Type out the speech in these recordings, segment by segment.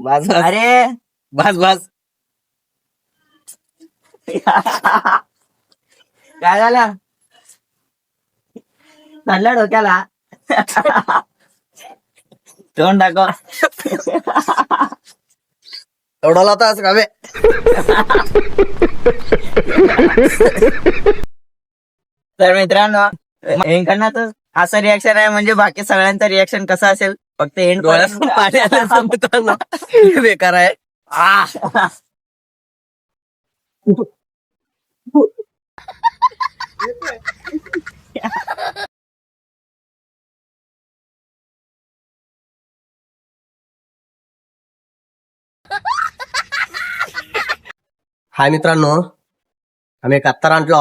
बस अरे बस बस. काय झालं? धरलं डोक्याला. तोंड दाखव. एवढा तास कावे. तर मित्रांनो, एंकरनाचं असं रिॲक्शन आहे म्हणजे बाकी सगळ्यांचं रिॲक्शन कसं असेल फक्त एंड डोळ्यातून पाणी आलं मित्रांनो. बेकार आहे. हाय मित्रांनो, आम्ही एक अत्तर आणलो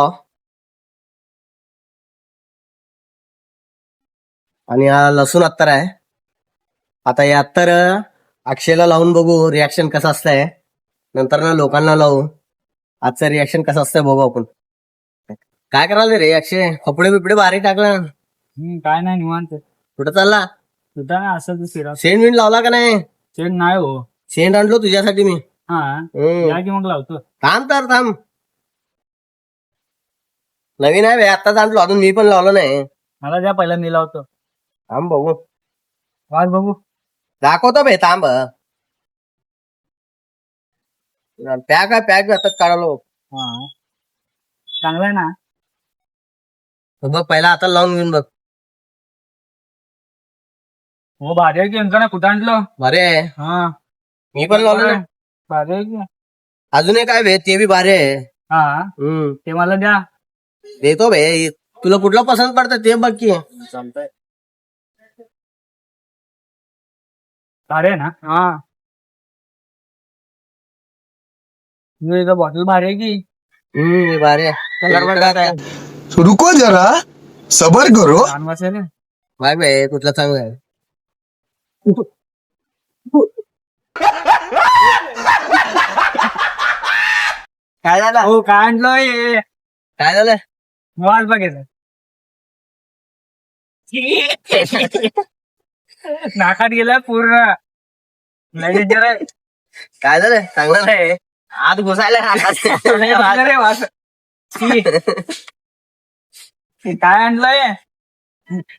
आणि हा लसूण अत्तर आहे. आता हे अत्तर अक्षयला लावून बघू रिॲक्शन कसं असतंय. नंतर ना लोकांना लावू आजचं रिॲक्शन कसं असतंय बघू आपण. काय करायला रे अक्षय? कपडे बिपडे भारी टाकला. काय नाही निवांत कुठं चालला? सुद्धा ना असं फिरा सेंट विंट लावला का नाही? चेड नाही हो. सेंट आणलो तुझ्यासाठी मी. हा हम्म. या की मग लावतो. थांब तर थांब. नवीन आहे बे, आत्ताच आणलो, अजून मी पण लावलं नाही. मला द्या पहिला मी लावतो. थांब बघू. वाज बघू. दाखवतो बे, थांब. पॅक आहे, पॅक हातात काढलो. हा चांगला आहे ना. बघ पहिला हाताला लावून घेऊन बघ. हो भारी आहे की ना कुठं आणलं. भारी आहे. हा मी पण लावलं ना. भारी आहे की. अजून एक आहे बे, ते बी भारी आहे. हा ते मला द्या. देतो बे. तुला कुठलं पसंत पडतं ते बघ की. चालतंय. भारी आहे ना. हा बॉटल भारी आहे की. हे भारी आहे. कलर बघत आहे. रुको जरा सबर करो. छान वासेल. बघ बे कुठलं चांगलं आहे. काय झालं? हो काय आणलोय. काय झालं? वाज बघायचं. नाकात गेला पूर्ण. लय डेंजर आहे. काय झालं? चांगलं नाही. आत घुसायला अरे वास. छी. काय आणलंय.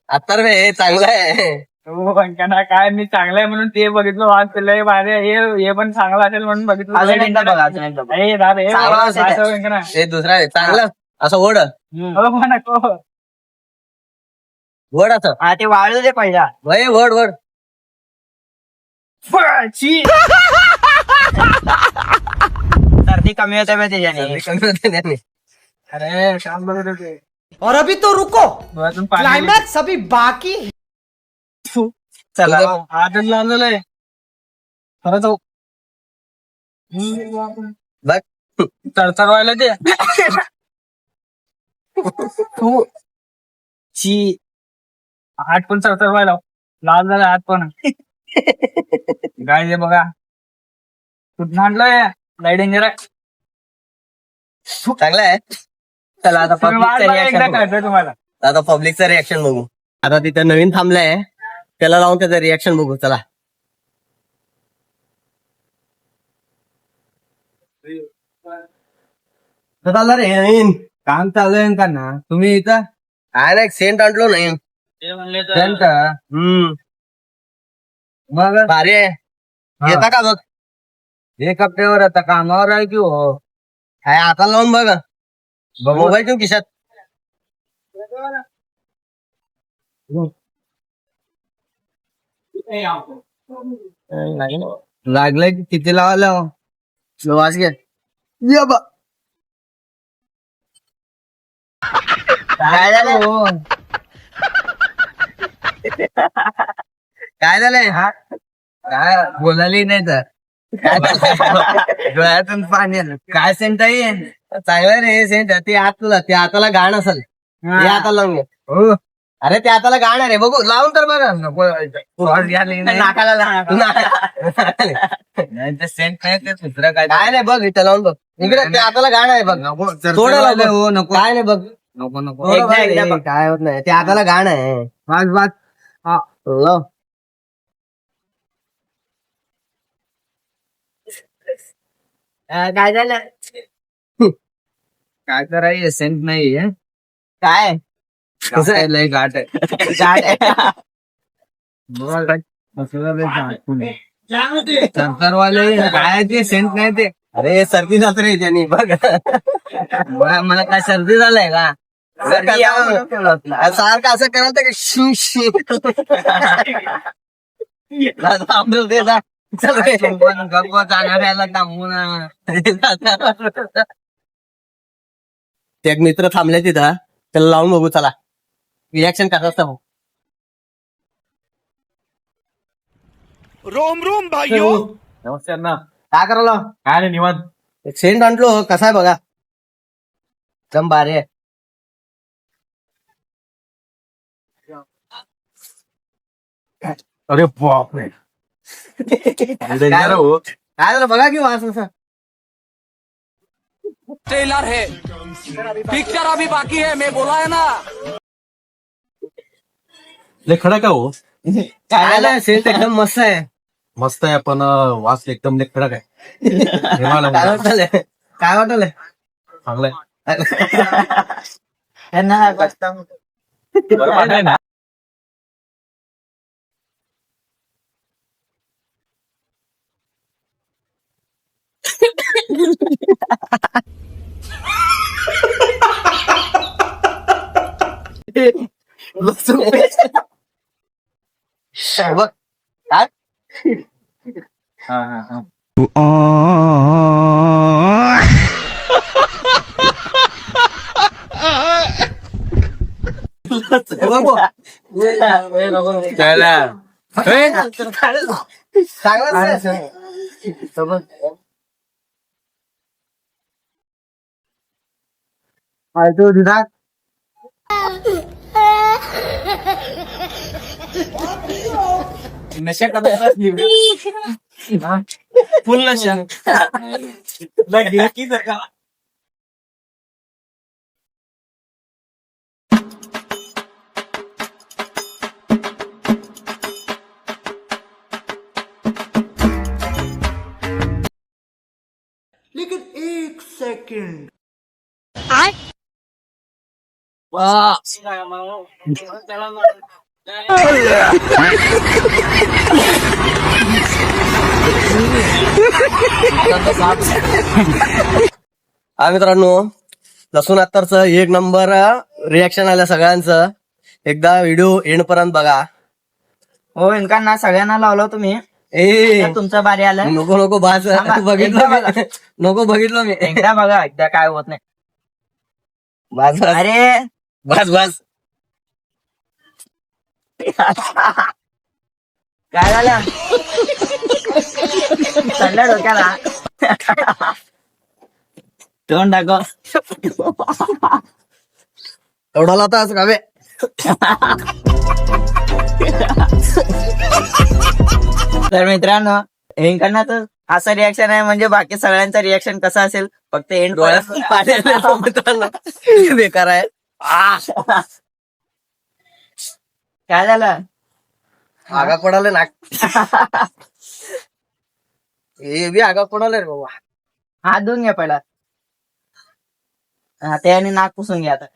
आता बे चांगलं आहे. हो पंख्याना काय मी चांगलं आहे म्हणून ते बघितलं. वाज केलंय भारी आहे. हे पण चांगलं असेल म्हणून बघितलं. अजून एकदा बघा, अजून एकदा बघा. ए, दादा, हे चांगलं बघा, असेल. असं व्यंकना. हे दुसरं आहे चांगलं. असं ओढ हो म्हणा को. वड असं. हा ते वाळू दे पहिला. वय वड वड. छी. सर्दी कमी होते बे त्याच्याने. अरे काम बघत होते. और अभी तो रुको, डोळ्यातून पाणी. क्लाइमैक्स अभी बाकी है. चला आदत लावलेलं खरंच हो. बघ. तडतड व्हायला ते. ची. हात पण तडतड व्हायला लाल झाला हात पण. काय ते बघा कुठं आणलंय. लय डेंजर आहे. चांगलं आहे. चला आता तुम्ही वाट पब्लिकचं बघा, एकदा रिॲक्शन कळतंय तुम्हाला. आता पब्लिकचं रिॲक्शन बघू. आता तिथं नवीन थांबलंय, त्याला लावून त्याचं रिॲक्शन बघू. चला. चालला रे नवीन काम चालू आहे का ना. तुम्ही इथं काय नाही सेंट आणलो नाही. ते म्हणले मग भारी आहे. येता का बघ. एक हप्त्यावर आता कामावर आहे की हो. काय आता लावून बघ. मोबाईल ठेवून खिशात. लागलंय की किती लावायला. वास घे. काय झालं? हो. काय झालंय? काय बोलायला नाही तर. डोळ्यातून पाणी आलं. काय सेंट आहे. चांगलं रे सेंट. ते तुला ते हाताला घाण असेल. ते हाताला लावून घे. हो अरे ते हाताला घाण आहे रे. बघू लावून तर बघा. नाकाला सेंट नाही ते दुसरं काय. काय नाही बघ इथं लावून बघ. इकडे ते हाताला घाण आहे बघ. थोडं लाव बघ. हो नको काय नाही बघ. नको नको. एकदा एकदा बघ. काय होत नाही. ते हाताला घाण आहे. वाच वाच. लाव. काय झालं काय करायचं सेंट नाही काय कसं आहे लय घाट आहे गाठ आहे. संसारवाले काय ते सेंट नाही ते अरे सर्दी जात रे त्यांनी बघ मला काय सर्दी झालंय का गर्दी यावं म्हणून ठेवलं होतं. सारखं असं करायला तर शी शी थांबलं ते जा. चल रे. गप्प जाणाऱ्याला थांबवून ते एक मित्र थांबले तिथं त्याला लावून बघू चला रिॲक्शन कसं असतं भाऊ. रोम रोम भाइयों नमस्कार ना काय करायला काय नाही निवांत एक सेंट आणलो कसा आहे बघा एकदम भारी आहे. अरे बापरे काय झालं बघा की वास असं ट्रेलर है पिक्चर अभी बाकी है मैं बोला है ना लय खडा का हो काय झालं सेंट एकदम मस्त आहे. मस्त आहे पण वास एकदम लय खडक आहे हिमालय काय वाटलंय काय वाटलंय चांगलाय यांना कष्ट- बघ काय हे बघ भाऊ. चांगलं आहे. फालतू दिदा नशा करतात फुल नशा की जर का हा मित्रांनो लसूण अत्तरचं एक नंबर रिॲक्शन आलं सगळ्यांचं. एकदा व्हिडिओ एंड पर्यंत बघा. हो इनकांना सगळ्यांना लावलं तुम्ही ए तुमचं बारी आलं नको नको बाज थांबा, बघितलं एकदा मी. बघा. नको बघितलं मी एकदा बघा एकदा काय होत नाही बाज बाज अरे बाज बाज काय झालं चाललं डोक्याला तोंड दाखव एवढा लावता असं कावे तर मित्रांनो इनकांना तर असं रिॲक्शन आहे म्हणजे बाकी सगळ्यांचं रिॲक्शन कसं असेल फक्त एंड डोळ्यात पाणी आलं मित्रांनो. बेकार आहे. काय झालं आगा पडाले नाक हे बी आगा पडाले रे बाबा. हात धुवून घ्या पहिला हा त्याने नाक पुसून घ्या आता